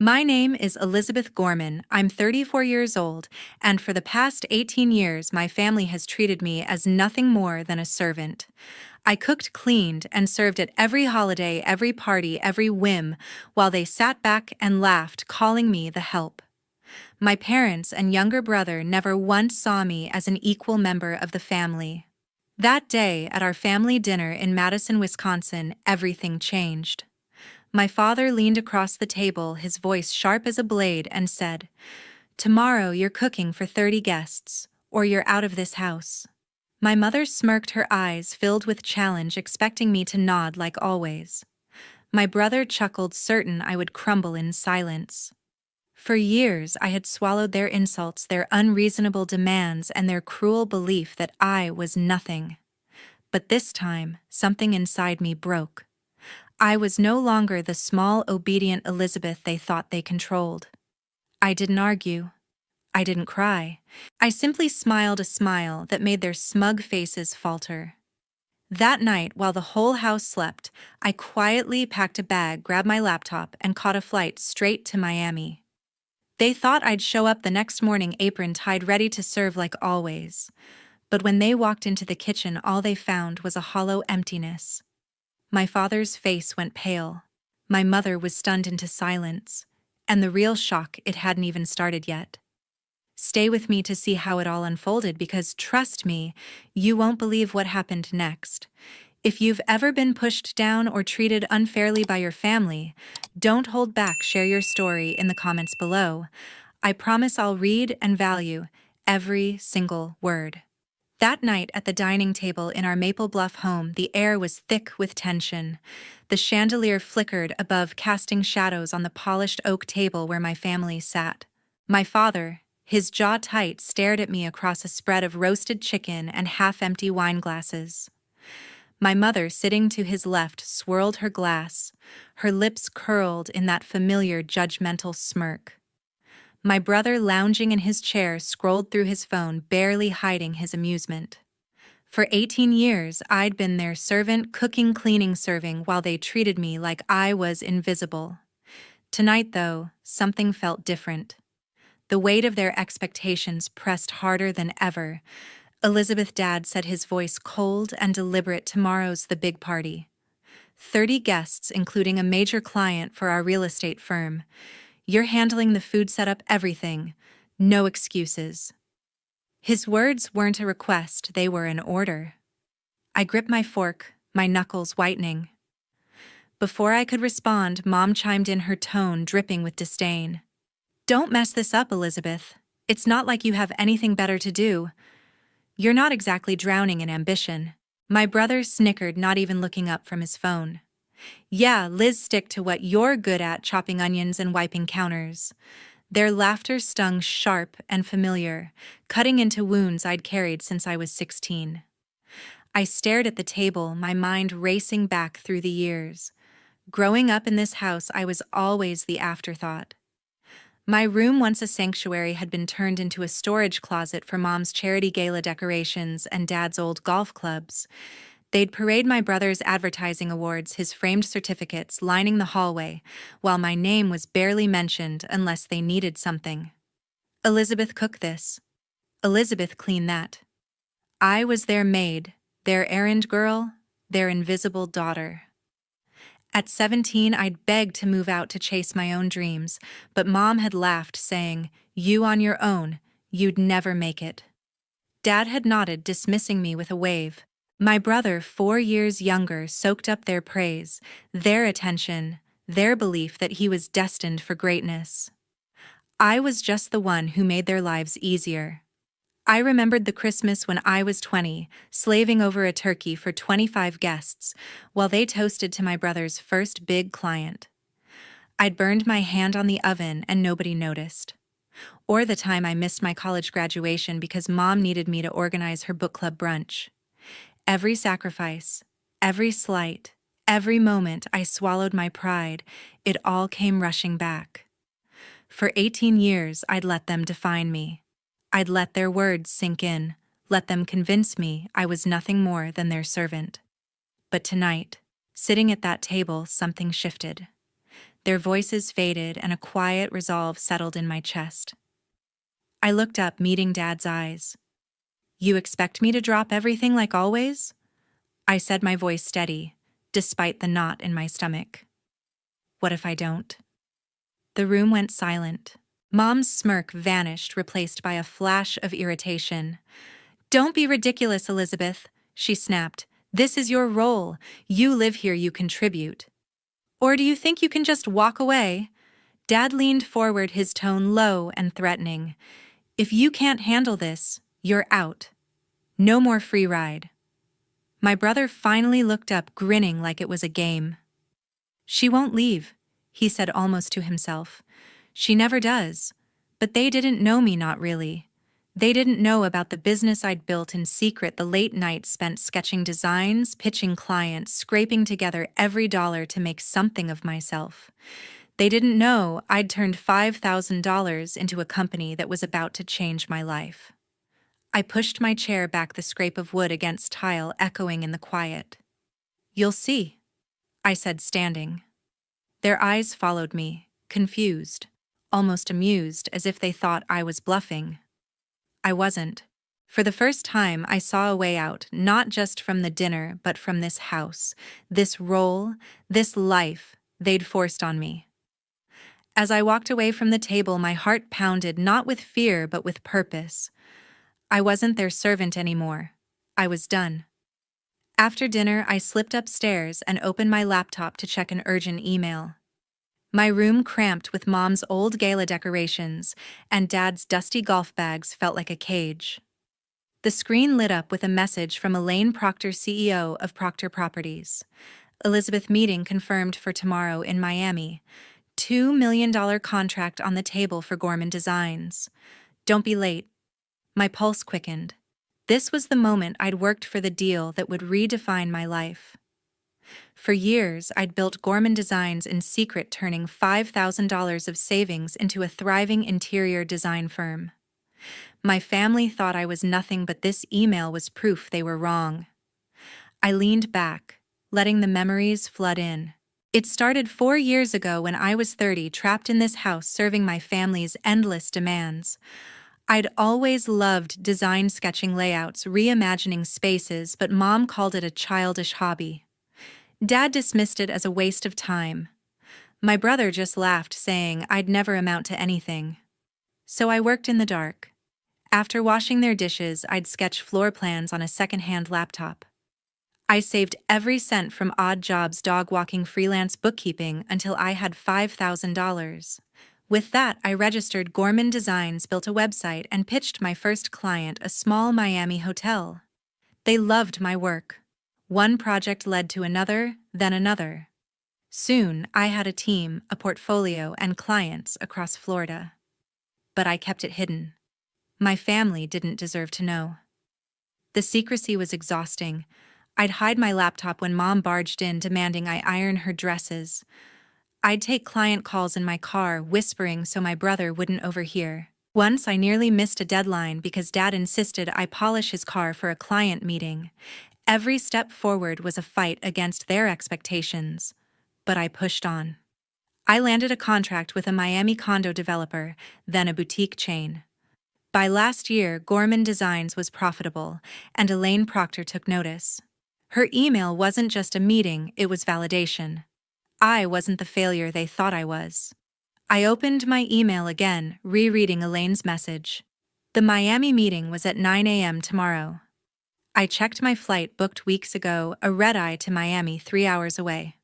My name is Elizabeth Gorman. I'm 34 years old, and for the past 18 years, my family has treated me as nothing more than a servant. I cooked, cleaned, and served at every holiday, every party, every whim, while they sat back and laughed, calling me the help. My parents and younger brother never once saw me as an equal member of the family. That day, at our family dinner in Madison, Wisconsin, everything changed. My father leaned across the table, his voice sharp as a blade, and said, "Tomorrow you're cooking for 30 guests, or you're out of this house." My mother smirked, her eyes filled with challenge, expecting me to nod like always. My brother chuckled, certain I would crumble in silence. For years I had swallowed their insults, their unreasonable demands, and their cruel belief that I was nothing. But this time, something inside me broke. I was no longer the small, obedient Elizabeth they thought they controlled. I didn't argue. I didn't cry. I simply smiled a smile that made their smug faces falter. That night, while the whole house slept, I quietly packed a bag, grabbed my laptop, and caught a flight straight to Miami. They thought I'd show up the next morning, apron tied, ready to serve like always. But when they walked into the kitchen, all they found was a hollow emptiness. My father's face went pale. My mother was stunned into silence. And the real shock, it hadn't even started yet. Stay with me to see how it all unfolded, because trust me, you won't believe what happened next. If you've ever been pushed down or treated unfairly by your family, don't hold back. Share your story in the comments below. I promise I'll read and value every single word. That night at the dining table in our Maple Bluff home, the air was thick with tension. The chandelier flickered above, casting shadows on the polished oak table where my family sat. My father, his jaw tight, stared at me across a spread of roasted chicken and half-empty wine glasses. My mother, sitting to his left, swirled her glass, her lips curled in that familiar judgmental smirk. My brother, lounging in his chair, scrolled through his phone, barely hiding his amusement. For 18 years, I'd been their servant, cooking, cleaning, serving, while they treated me like I was invisible. Tonight, though, something felt different. The weight of their expectations pressed harder than ever. "Elizabeth," Dad said, his voice cold and deliberate, "tomorrow's the big party. 30 guests, including a major client for our real estate firm. You're handling the food setup, everything. No excuses." His words weren't a request, they were an order. I gripped my fork, my knuckles whitening. Before I could respond, Mom chimed in, her tone dripping with disdain. "Don't mess this up, Elizabeth. It's not like you have anything better to do. You're not exactly drowning in ambition." My brother snickered, not even looking up from his phone. "Yeah, Liz, stick to what you're good at, chopping onions and wiping counters." Their laughter stung sharp and familiar, cutting into wounds I'd carried since I was 16. I stared at the table, my mind racing back through the years. Growing up in this house, I was always the afterthought. My room, once a sanctuary, had been turned into a storage closet for Mom's charity gala decorations and Dad's old golf clubs. They'd parade my brother's advertising awards, his framed certificates, lining the hallway, while my name was barely mentioned unless they needed something. "Elizabeth, cook this. Elizabeth, clean that." I was their maid, their errand girl, their invisible daughter. At 17, I'd begged to move out to chase my own dreams, but Mom had laughed, saying, "You on your own, you'd never make it." Dad had nodded, dismissing me with a wave. My brother, 4 years younger, soaked up their praise, their attention, their belief that he was destined for greatness. I was just the one who made their lives easier. I remembered the Christmas when I was 20, slaving over a turkey for 25 guests, while they toasted to my brother's first big client. I'd burned my hand on the oven and nobody noticed. Or the time I missed my college graduation because Mom needed me to organize her book club brunch. Every sacrifice, every slight, every moment I swallowed my pride, it all came rushing back. For 18 years, I'd let them define me. I'd let their words sink in, let them convince me I was nothing more than their servant. But tonight, sitting at that table, something shifted. Their voices faded and a quiet resolve settled in my chest. I looked up, meeting Dad's eyes. "You expect me to drop everything like always?" I said, my voice steady, despite the knot in my stomach. "What if I don't?" The room went silent. Mom's smirk vanished, replaced by a flash of irritation. "Don't be ridiculous, Elizabeth," she snapped. "This is your role. You live here, you contribute. Or do you think you can just walk away?" Dad leaned forward, his tone low and threatening. "If you can't handle this, you're out. No more free ride." My brother finally looked up, grinning like it was a game. "She won't leave," he said almost to himself. "She never does." But they didn't know me, not really. They didn't know about the business I'd built in secret, the late nights spent sketching designs, pitching clients, scraping together every dollar to make something of myself. They didn't know I'd turned $5,000 into a company that was about to change my life. I pushed my chair back, the scrape of wood against tile echoing in the quiet. "You'll see," I said, standing. Their eyes followed me, confused, almost amused, as if they thought I was bluffing. I wasn't. For the first time, I saw a way out, not just from the dinner, but from this house, this role, this life they'd forced on me. As I walked away from the table, my heart pounded, not with fear, but with purpose. I wasn't their servant anymore. I was done. After dinner, I slipped upstairs and opened my laptop to check an urgent email. My room, cramped with Mom's old gala decorations and Dad's dusty golf bags, felt like a cage. The screen lit up with a message from Elaine Proctor, CEO of Proctor Properties. "Elizabeth, meeting confirmed for tomorrow in Miami. $2 million contract on the table for Gorman Designs. Don't be late." My pulse quickened. This was the moment I'd worked for, the deal that would redefine my life. For years, I'd built Gorman Designs in secret, turning $5,000 of savings into a thriving interior design firm. My family thought I was nothing, but this email was proof they were wrong. I leaned back, letting the memories flood in. It started 4 years ago when I was 30, trapped in this house serving my family's endless demands. I'd always loved design, sketching layouts, reimagining spaces, but Mom called it a childish hobby. Dad dismissed it as a waste of time. My brother just laughed, saying I'd never amount to anything. So I worked in the dark. After washing their dishes, I'd sketch floor plans on a second-hand laptop. I saved every cent from odd jobs, dog walking, freelance bookkeeping, until I had $5,000. With that, I registered Gorman Designs, built a website, and pitched my first client, a small Miami hotel. They loved my work. One project led to another, then another. Soon, I had a team, a portfolio, and clients across Florida. But I kept it hidden. My family didn't deserve to know. The secrecy was exhausting. I'd hide my laptop when Mom barged in, demanding I iron her dresses. I'd take client calls in my car, whispering so my brother wouldn't overhear. Once I nearly missed a deadline because Dad insisted I polish his car for a client meeting. Every step forward was a fight against their expectations. But I pushed on. I landed a contract with a Miami condo developer, then a boutique chain. By last year, Gorman Designs was profitable, and Elaine Proctor took notice. Her email wasn't just a meeting, it was validation. I wasn't the failure they thought I was. I opened my email again, rereading Elaine's message. The Miami meeting was at 9 a.m. tomorrow. I checked my flight, booked weeks ago, a red-eye to Miami, 3 hours away.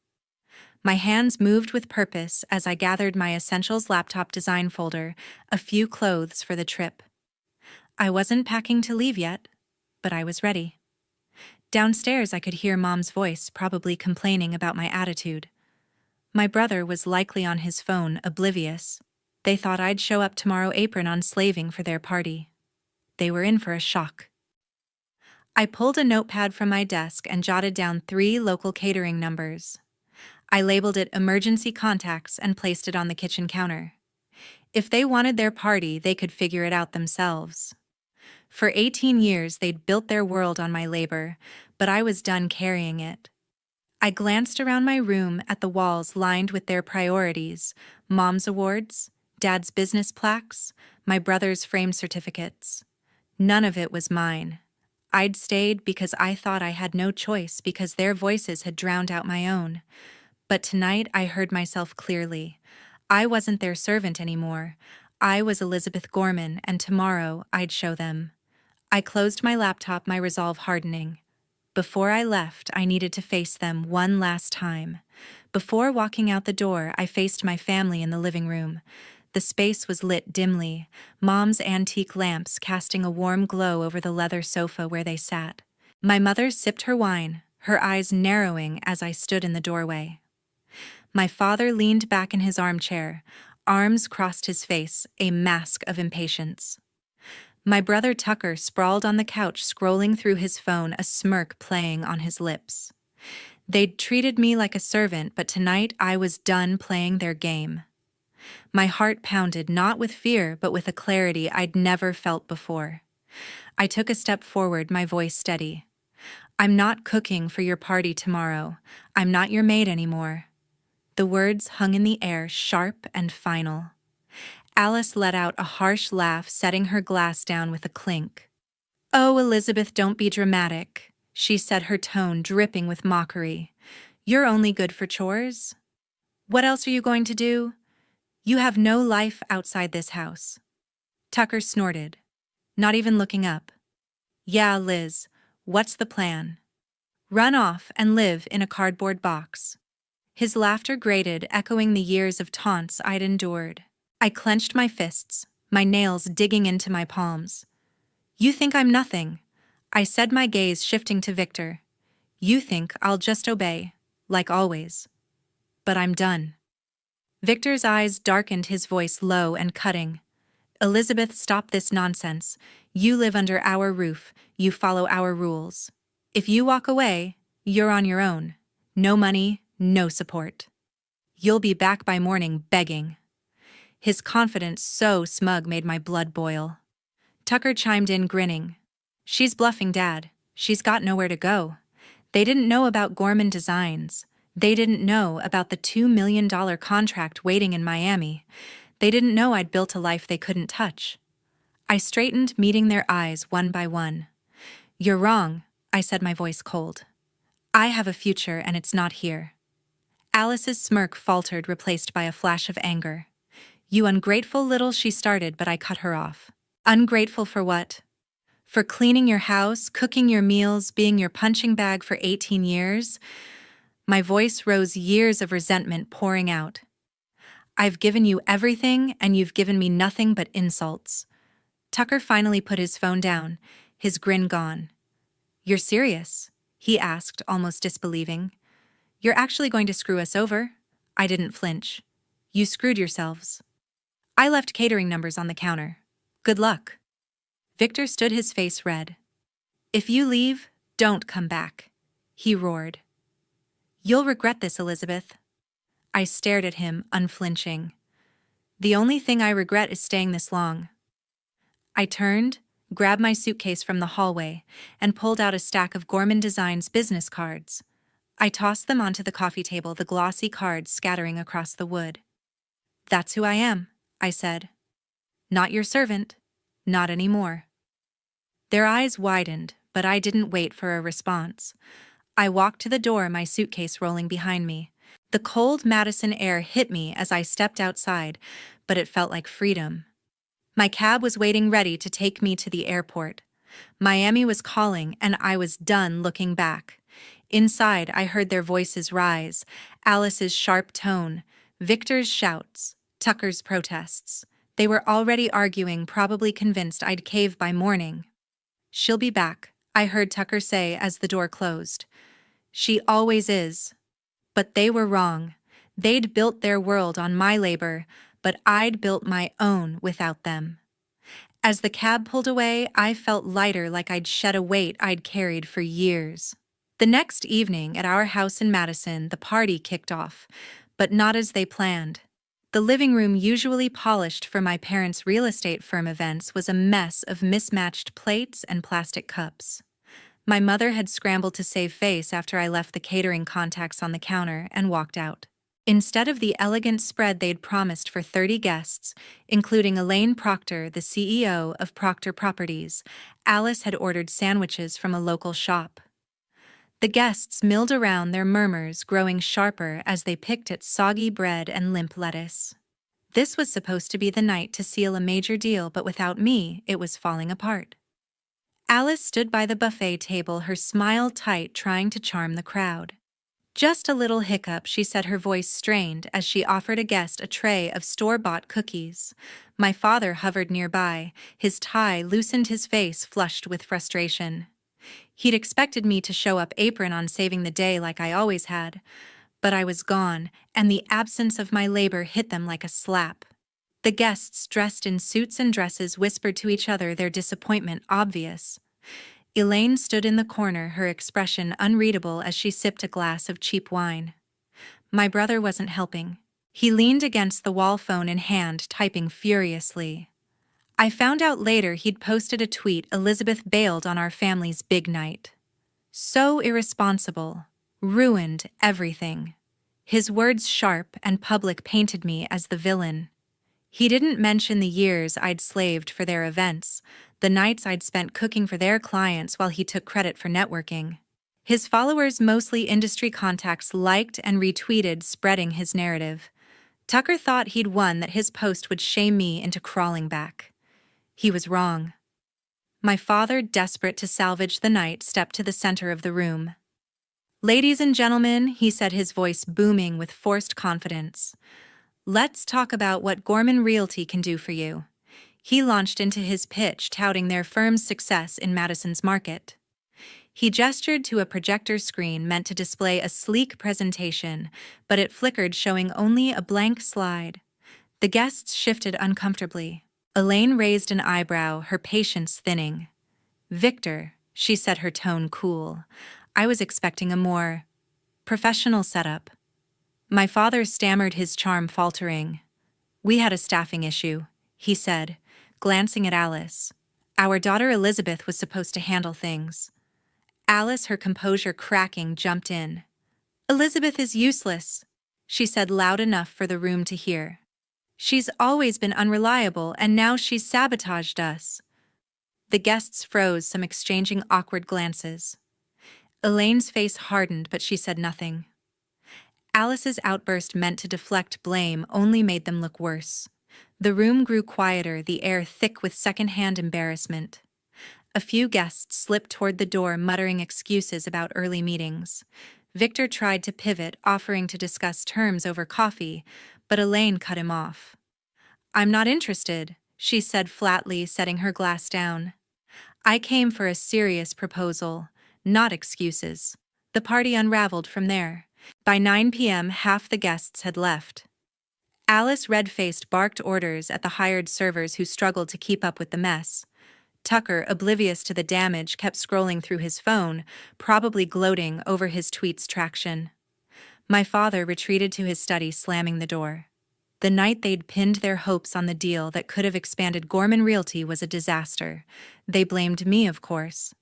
My hands moved with purpose as I gathered my essentials, laptop, design folder, a few clothes for the trip. I wasn't packing to leave yet, but I was ready. Downstairs, I could hear Mom's voice, probably complaining about my attitude. My brother was likely on his phone, oblivious. They thought I'd show up tomorrow, apron on, slaving for their party. They were in for a shock. I pulled a notepad from my desk and jotted down 3 local catering numbers. I labeled it emergency contacts and placed it on the kitchen counter. If they wanted their party, they could figure it out themselves. For 18 years, they'd built their world on my labor, but I was done carrying it. I glanced around my room at the walls lined with their priorities: mom's awards, dad's business plaques, my brother's framed certificates. None of it was mine. I'd stayed because I thought I had no choice because their voices had drowned out my own. But tonight I heard myself clearly. I wasn't their servant anymore. I was Elizabeth Gorman, and tomorrow I'd show them. I closed my laptop, my resolve hardening. Before I left, I needed to face them one last time. Before walking out the door, I faced my family in the living room. The space was lit dimly, Mom's antique lamps casting a warm glow over the leather sofa where they sat. My mother sipped her wine, her eyes narrowing as I stood in the doorway. My father leaned back in his armchair, arms crossed his face, a mask of impatience. My brother Tucker sprawled on the couch, scrolling through his phone, a smirk playing on his lips. They'd treated me like a servant, but tonight I was done playing their game. My heart pounded, not with fear, but with a clarity I'd never felt before. I took a step forward, my voice steady. I'm not cooking for your party tomorrow. I'm not your maid anymore. The words hung in the air, sharp and final. Alice let out a harsh laugh, setting her glass down with a clink. "Oh, Elizabeth, don't be dramatic," she said, her tone dripping with mockery. "You're only good for chores. What else are you going to do? You have no life outside this house." Tucker snorted, not even looking up. "Yeah, Liz, what's the plan? Run off and live in a cardboard box." His laughter grated, echoing the years of taunts I'd endured. I clenched my fists, my nails digging into my palms. "You think I'm nothing," I said, my gaze shifting to Victor. "You think I'll just obey, like always. But I'm done." Victor's eyes darkened, his voice low and cutting. "Elizabeth, stop this nonsense. You live under our roof, you follow our rules. If you walk away, you're on your own. No money, no support. You'll be back by morning begging." His confidence, so smug, made my blood boil. Tucker chimed in, grinning. "She's bluffing, Dad. She's got nowhere to go. They didn't know about Gorman Designs. They didn't know about the $2 million contract waiting in Miami. They didn't know I'd built a life they couldn't touch." I straightened, meeting their eyes one by one. "You're wrong," I said, my voice cold. "I have a future, and it's not here." Alice's smirk faltered, replaced by a flash of anger. "You ungrateful little," she started, but I cut her off. "Ungrateful for what? For cleaning your house, cooking your meals, being your punching bag for 18 years? My voice rose, years of resentment pouring out. "I've given you everything, and you've given me nothing but insults." Tucker finally put his phone down, his grin gone. "You're serious?" he asked, almost disbelieving. "You're actually going to screw us over?" I didn't flinch. "You screwed yourselves. I left catering numbers on the counter. Good luck." Victor stood, his face red. "If you leave, don't come back," he roared. "You'll regret this, Elizabeth." I stared at him, unflinching. "The only thing I regret is staying this long." I turned, grabbed my suitcase from the hallway, and pulled out a stack of Gorman Designs business cards. I tossed them onto the coffee table, the glossy cards scattering across the wood. "That's who I am," I said. "Not your servant. Not anymore." Their eyes widened, but I didn't wait for a response. I walked to the door, my suitcase rolling behind me. The cold Madison air hit me as I stepped outside, but it felt like freedom. My cab was waiting, ready to take me to the airport. Miami was calling, and I was done looking back. Inside, I heard their voices rise, Alice's sharp tone, Victor's shouts, Tucker's protests. They were already arguing, probably convinced I'd cave by morning. "She'll be back," I heard Tucker say as the door closed. "She always is." But they were wrong. They'd built their world on my labor, but I'd built my own without them. As the cab pulled away, I felt lighter, like I'd shed a weight I'd carried for years. The next evening, at our house in Madison, the party kicked off, but not as they planned. The living room, usually polished for my parents' real estate firm events, was a mess of mismatched plates and plastic cups. My mother had scrambled to save face after I left the catering contacts on the counter and walked out. Instead of the elegant spread they'd promised for 30 guests, including Elaine Proctor, the CEO of Proctor Properties, Alice had ordered sandwiches from a local shop. The guests milled around, their murmurs growing sharper as they picked at soggy bread and limp lettuce. This was supposed to be the night to seal a major deal, but without me, it was falling apart. Alice stood by the buffet table, her smile tight, trying to charm the crowd. "Just a little hiccup," she said, her voice strained as she offered a guest a tray of store-bought cookies. My father hovered nearby, his tie loosened, his face flushed with frustration. He'd expected me to show up apron on, saving the day like I always had. But I was gone, and the absence of my labor hit them like a slap. The guests, dressed in suits and dresses, whispered to each other, their disappointment obvious. Elaine stood in the corner, her expression unreadable as she sipped a glass of cheap wine. My brother wasn't helping. He leaned against the wall, phone in hand, typing furiously. I found out later he'd posted a tweet: "Elizabeth bailed on our family's big night. So irresponsible. Ruined everything." His words, sharp and public, painted me as the villain. He didn't mention the years I'd slaved for their events, the nights I'd spent cooking for their clients while he took credit for networking. His followers, mostly industry contacts, liked and retweeted, spreading his narrative. Tucker thought he'd won, that his post would shame me into crawling back. He was wrong. My father, desperate to salvage the night, stepped to the center of the room. "Ladies and gentlemen," he said, his voice booming with forced confidence, "let's talk about what Gorman Realty can do for you." He launched into his pitch, touting their firm's success in Madison's market. He gestured to a projector screen meant to display a sleek presentation, but it flickered, showing only a blank slide. The guests shifted uncomfortably. Elaine raised an eyebrow, her patience thinning. "Victor," she said, her tone cool. "I was expecting a more professional setup." My father stammered, his charm faltering. "We had a staffing issue," he said, glancing at Alice. "Our daughter Elizabeth was supposed to handle things." Alice, her composure cracking, jumped in. "Elizabeth is useless," she said, loud enough for the room to hear. "She's always been unreliable, and now she's sabotaged us." The guests froze, some exchanging awkward glances. Elaine's face hardened, but she said nothing. Alice's outburst, meant to deflect blame, only made them look worse. The room grew quieter, the air thick with secondhand embarrassment. A few guests slipped toward the door, muttering excuses about early meetings. Victor tried to pivot, offering to discuss terms over coffee, but Elaine cut him off. "I'm not interested," she said flatly, setting her glass down. "I came for a serious proposal, not excuses." The party unraveled from there. By 9 p.m., half the guests had left. Alice, red-faced, barked orders at the hired servers who struggled to keep up with the mess. Tucker, oblivious to the damage, kept scrolling through his phone, probably gloating over his tweet's traction. My father retreated to his study, slamming the door. The night they'd pinned their hopes on the deal that could have expanded Gorman Realty was a disaster. They blamed me, of course.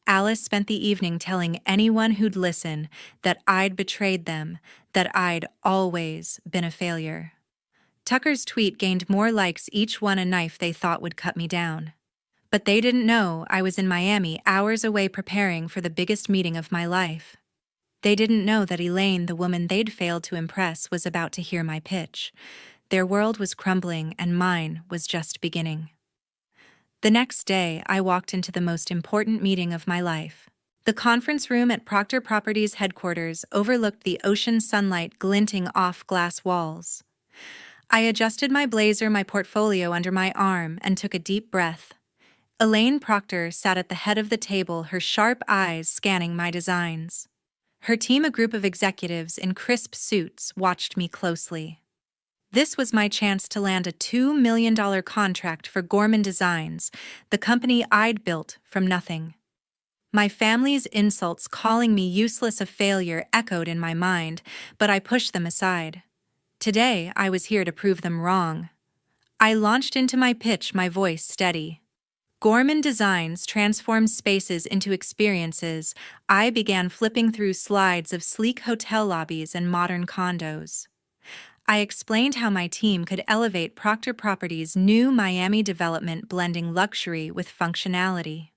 Alice spent the evening telling anyone who'd listen that I'd betrayed them, that I'd always been a failure. Tucker's tweet gained more likes, each one a knife they thought would cut me down. But they didn't know I was in Miami, hours away, preparing for the biggest meeting of my life. They didn't know that Elaine, the woman they'd failed to impress, was about to hear my pitch. Their world was crumbling, and mine was just beginning. The next day, I walked into the most important meeting of my life. The conference room at Proctor Properties headquarters overlooked the ocean, sunlight glinting off glass walls. I adjusted my blazer, my portfolio under my arm, and took a deep breath. Elaine Proctor sat at the head of the table, her sharp eyes scanning my designs. Her team, a group of executives in crisp suits, watched me closely. This was my chance to land a $2 million contract for Gorman Designs, the company I'd built from nothing. My family's insults, calling me useless, a failure, echoed in my mind, but I pushed them aside. Today, I was here to prove them wrong. I launched into my pitch, my voice steady. Gorman Designs transforms spaces into experiences. I began flipping through slides of sleek hotel lobbies and modern condos. I explained how my team could elevate Proctor Properties' new Miami development, blending luxury with functionality.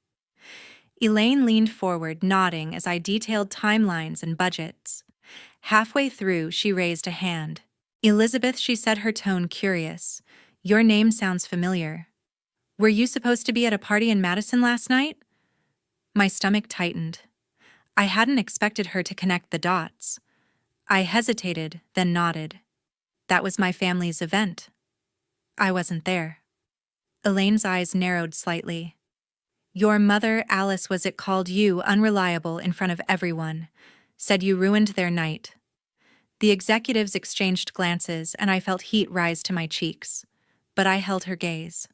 Elaine leaned forward, nodding as I detailed timelines and budgets. Halfway through, she raised a hand. "Elizabeth," she said, her tone curious. "Your name sounds familiar. Were you supposed to be at a party in Madison last night?" My stomach tightened. I hadn't expected her to connect the dots. I hesitated, then nodded. That was my family's event. I wasn't there. Elaine's eyes narrowed slightly. "Your mother, Alice, was it, called you unreliable in front of everyone, said you ruined their night." The executives exchanged glances, and I felt heat rise to my cheeks. But I held her gaze.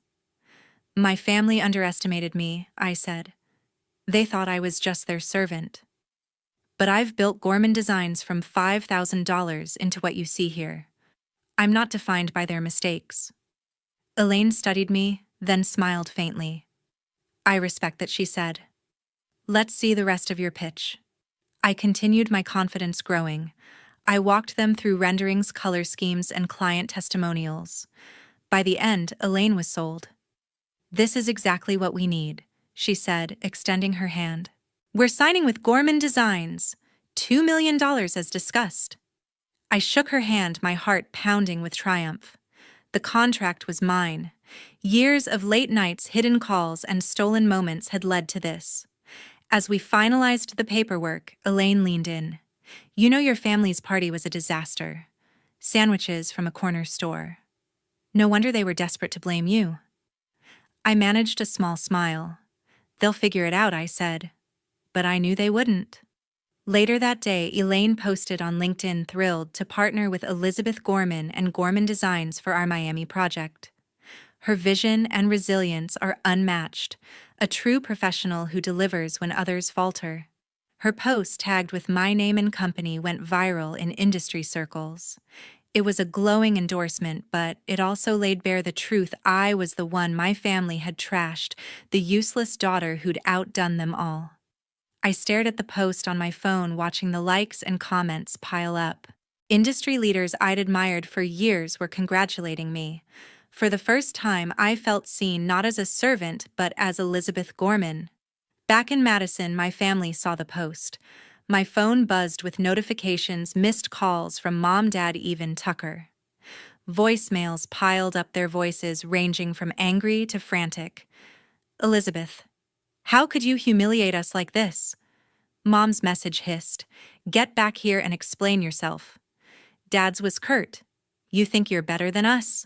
"My family underestimated me," I said. "They thought I was just their servant. But I've built Gorman Designs from $5,000 into what you see here. I'm not defined by their mistakes." Elaine studied me, then smiled faintly. "I respect that," she said. "Let's see the rest of your pitch." I continued, my confidence growing. I walked them through renderings, color schemes, and client testimonials. By the end, Elaine was sold. "This is exactly what we need," she said, extending her hand. "We're signing with Gorman Designs. $2 million as discussed." I shook her hand, my heart pounding with triumph. The contract was mine. Years of late nights, hidden calls, and stolen moments had led to this. As we finalized the paperwork, Elaine leaned in. "You know, your family's party was a disaster. Sandwiches from a corner store. No wonder they were desperate to blame you." I managed a small smile. "They'll figure it out," I said. But I knew they wouldn't. Later that day, Elaine posted on LinkedIn, thrilled to partner with Elizabeth Gorman and Gorman Designs for our Miami project. Her vision and resilience are unmatched, a true professional who delivers when others falter. Her post, tagged with my name and company, went viral in industry circles. It was a glowing endorsement, but it also laid bare the truth. I was the one my family had trashed, the useless daughter who'd outdone them all. I stared at the post on my phone, watching the likes and comments pile up. Industry leaders I'd admired for years were congratulating me. For the first time, I felt seen, not as a servant, but as Elizabeth Gorman. Back in Madison, my family saw the post. My phone buzzed with notifications, missed calls from Mom, Dad, even Tucker. Voicemails piled up, their voices ranging from angry to frantic. "Elizabeth, how could you humiliate us like this?" Mom's message hissed. "Get back here and explain yourself." Dad's was curt. "You think you're better than us?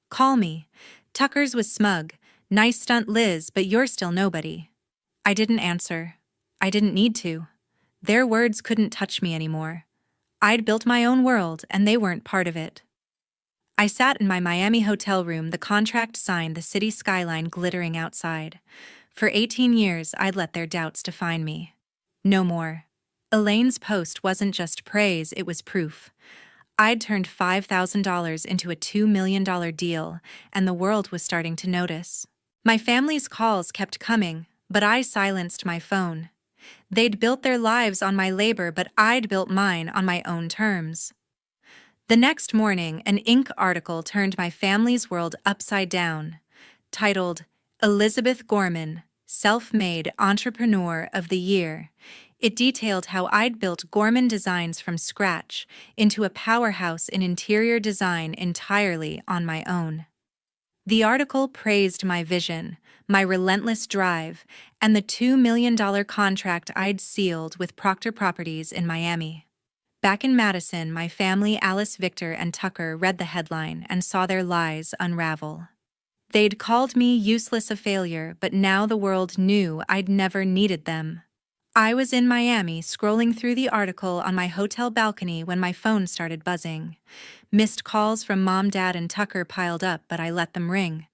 Call me." Tucker's was smug. "Nice stunt, Liz, but you're still nobody." I didn't answer. I didn't need to. Their words couldn't touch me anymore. I'd built my own world, and they weren't part of it. I sat in my Miami hotel room, the contract signed, the city skyline glittering outside. For 18 years, I'd let their doubts define me. No more. Elaine's post wasn't just praise, it was proof. I'd turned $5,000 into a $2 million deal, and the world was starting to notice. My family's calls kept coming, but I silenced my phone. They'd built their lives on my labor, but I'd built mine on my own terms. The next morning, an Inc. article turned my family's world upside down, titled, "Elizabeth Gorman, Self-Made Entrepreneur of the Year." It detailed how I'd built Gorman Designs from scratch into a powerhouse in interior design entirely on my own. The article praised my vision, my relentless drive, and the $2 million contract I'd sealed with Proctor Properties in Miami. Back in Madison, my family, Alice, Victor, and Tucker, read the headline and saw their lies unravel. They'd called me useless, a failure, but now the world knew I'd never needed them. I was in Miami, scrolling through the article on my hotel balcony when my phone started buzzing. Missed calls from Mom, Dad, and Tucker piled up, but I let them ring.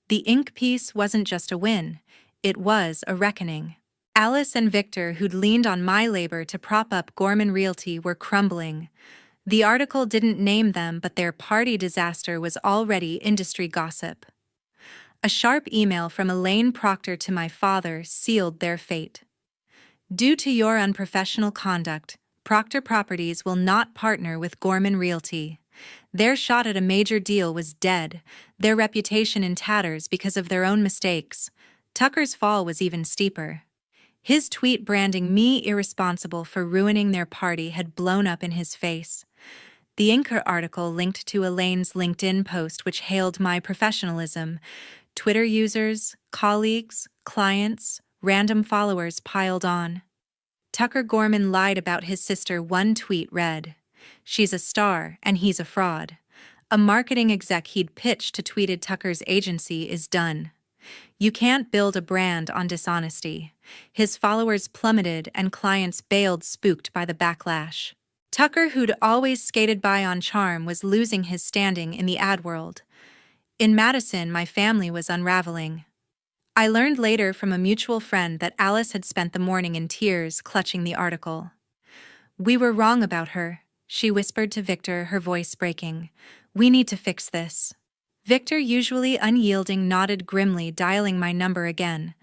The Inc. piece wasn't just a win, it was a reckoning. Alice and Victor, who'd leaned on my labor to prop up Gorman Realty, were crumbling. The article didn't name them, but their party disaster was already industry gossip. A sharp email from Elaine Proctor to my father sealed their fate. Due to your unprofessional conduct, Proctor Properties will not partner with Gorman Realty. Their shot at a major deal was dead, their reputation in tatters because of their own mistakes. Tucker's fall was even steeper. His tweet branding me irresponsible for ruining their party had blown up in his face. The Inker article linked to Elaine's LinkedIn post, which hailed my professionalism. Twitter users, colleagues, clients, random followers piled on. Tucker Gorman lied about his sister. One tweet read, "She's a star and he's a fraud." A marketing exec he'd pitched to tweeted Tucker's agency is done. You can't build a brand on dishonesty. His followers plummeted and clients bailed, spooked by the backlash. Tucker, who'd always skated by on charm, was losing his standing in the ad world. In Madison, my family was unraveling. I learned later from a mutual friend that Alice had spent the morning in tears clutching the article. "We were wrong about her," she whispered to Victor, her voice breaking. "We need to fix this." Victor, usually unyielding, nodded grimly, dialing my number again.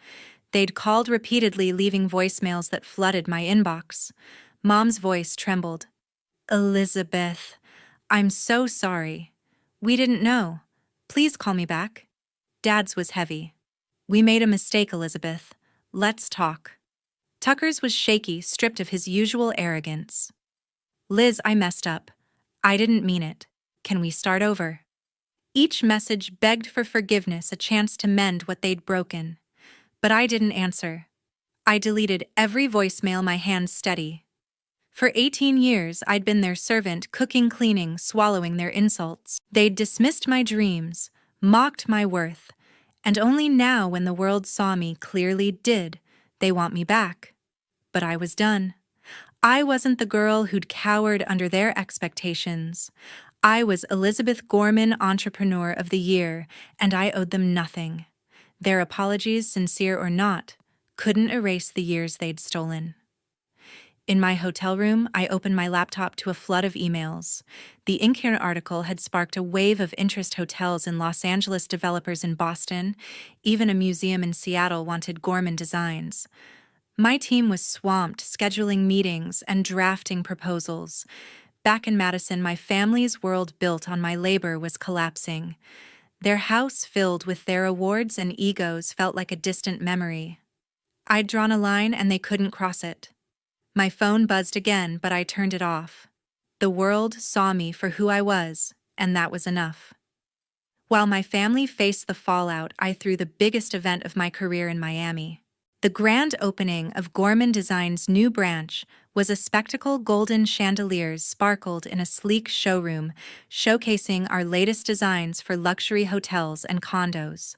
They'd called repeatedly, leaving voicemails that flooded my inbox. Mom's voice trembled. "Elizabeth, I'm so sorry. We didn't know. Please call me back." Dad's was heavy. "We made a mistake, Elizabeth. Let's talk." Tucker's was shaky, stripped of his usual arrogance. "Liz, I messed up. I didn't mean it. Can we start over?" Each message begged for forgiveness, a chance to mend what they'd broken. But I didn't answer. I deleted every voicemail, my hands steady. For 18 years, I'd been their servant, cooking, cleaning, swallowing their insults. They'd dismissed my dreams, mocked my worth, and only now, when the world saw me clearly, did they want me back. But I was done. I wasn't the girl who'd cowered under their expectations. I was Elizabeth Gorman, Entrepreneur of the Year, and I owed them nothing. Their apologies, sincere or not, couldn't erase the years they'd stolen. In my hotel room, I opened my laptop to a flood of emails. The Inker article had sparked a wave of interest. Hotels in Los Angeles, developers in Boston, even a museum in Seattle wanted Gorman designs. My team was swamped, scheduling meetings and drafting proposals. Back in Madison, my family's world built on my labor was collapsing. Their house, filled with their awards and egos, felt like a distant memory. I'd drawn a line and they couldn't cross it. My phone buzzed again, but I turned it off. The world saw me for who I was, and that was enough. While my family faced the fallout, I threw the biggest event of my career in Miami. The grand opening of Gorman Design's new branch was a spectacle. Golden chandeliers sparkled in a sleek showroom, showcasing our latest designs for luxury hotels and condos.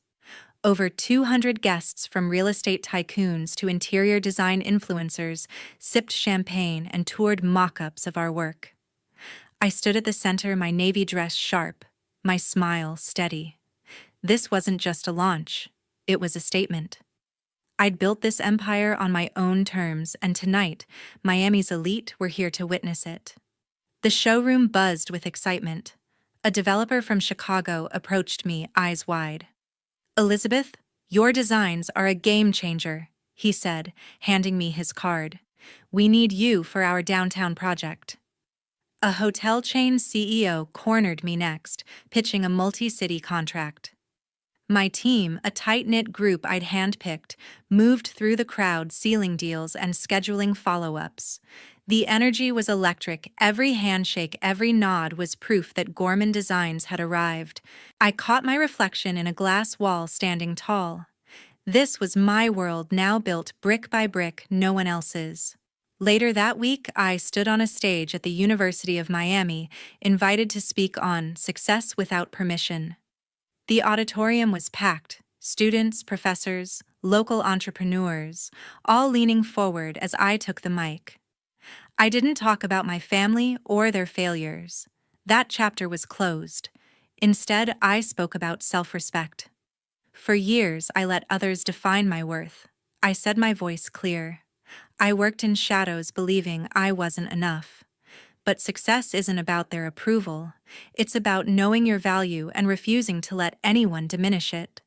Over 200 guests, from real estate tycoons to interior design influencers, sipped champagne and toured mock-ups of our work. I stood at the center, my navy dress sharp, my smile steady. This wasn't just a launch, it was a statement. I'd built this empire on my own terms, and tonight, Miami's elite were here to witness it. The showroom buzzed with excitement. A developer from Chicago approached me, eyes wide. "Elizabeth, your designs are a game changer," he said, handing me his card. "We need you for our downtown project." A hotel chain CEO cornered me next, pitching a multi-city contract. My team, a tight-knit group I'd handpicked, moved through the crowd, sealing deals and scheduling follow-ups. The energy was electric. Every handshake, every nod was proof that Gorman Designs had arrived. I caught my reflection in a glass wall standing tall. This was my world, now built brick by brick, no one else's. Later that week, I stood on a stage at the University of Miami, invited to speak on Success Without Permission. The auditorium was packed, students, professors, local entrepreneurs, all leaning forward as I took the mic. I didn't talk about my family or their failures. That chapter was closed. Instead, I spoke about self-respect. For years, I let others define my worth. I said my voice clear. I worked in shadows, believing I wasn't enough. But success isn't about their approval. It's about knowing your value and refusing to let anyone diminish it.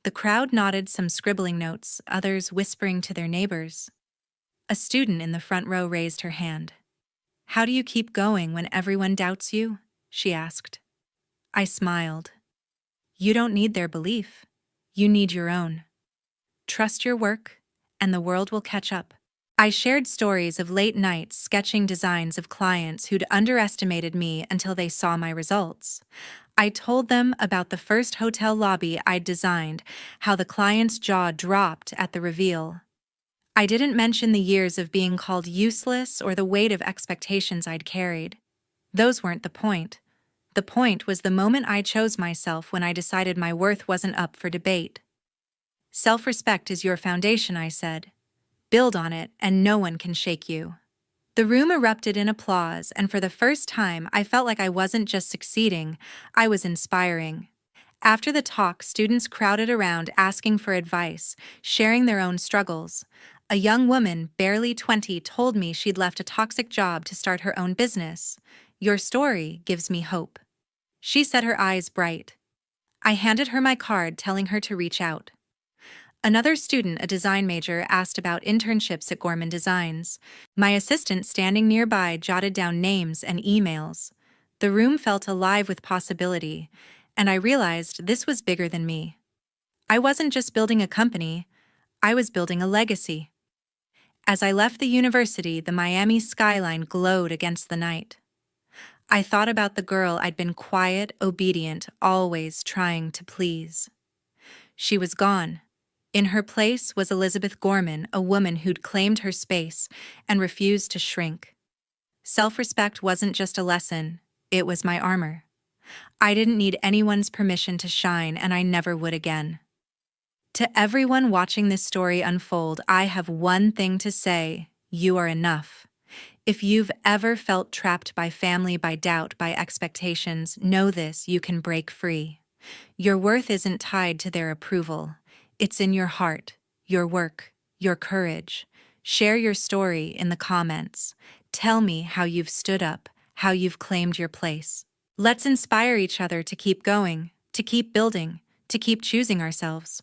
The crowd nodded, some scribbling notes, others whispering to their neighbors. A student in the front row raised her hand. "How do you keep going when everyone doubts you?" she asked. I smiled. "You don't need their belief. You need your own. Trust your work, and the world will catch up." I shared stories of late nights sketching designs of clients who'd underestimated me until they saw my results. I told them about the first hotel lobby I'd designed, how the client's jaw dropped at the reveal. I didn't mention the years of being called useless or the weight of expectations I'd carried. Those weren't the point. The point was the moment I chose myself when I decided my worth wasn't up for debate. "Self-respect is your foundation," I said. "Build on it, and no one can shake you." The room erupted in applause, and for the first time, I felt like I wasn't just succeeding, I was inspiring. After the talk, students crowded around asking for advice, sharing their own struggles. A young woman, barely 20, told me she'd left a toxic job to start her own business. "Your story gives me hope." She said, her eyes bright. I handed her my card, telling her to reach out. Another student, a design major, asked about internships at Gorman Designs. My assistant, standing nearby, jotted down names and emails. The room felt alive with possibility, and I realized this was bigger than me. I wasn't just building a company, I was building a legacy. As I left the university, the Miami skyline glowed against the night. I thought about the girl I'd been, quiet, obedient, always trying to please. She was gone. In her place was Elizabeth Gorman, a woman who'd claimed her space and refused to shrink. Self-respect wasn't just a lesson, it was my armor. I didn't need anyone's permission to shine, and I never would again. To everyone watching this story unfold, I have one thing to say: you are enough. If you've ever felt trapped by family, by doubt, by expectations, know this: you can break free. Your worth isn't tied to their approval. It's in your heart, your work, your courage. Share your story in the comments. Tell me how you've stood up, how you've claimed your place. Let's inspire each other to keep going, to keep building, to keep choosing ourselves.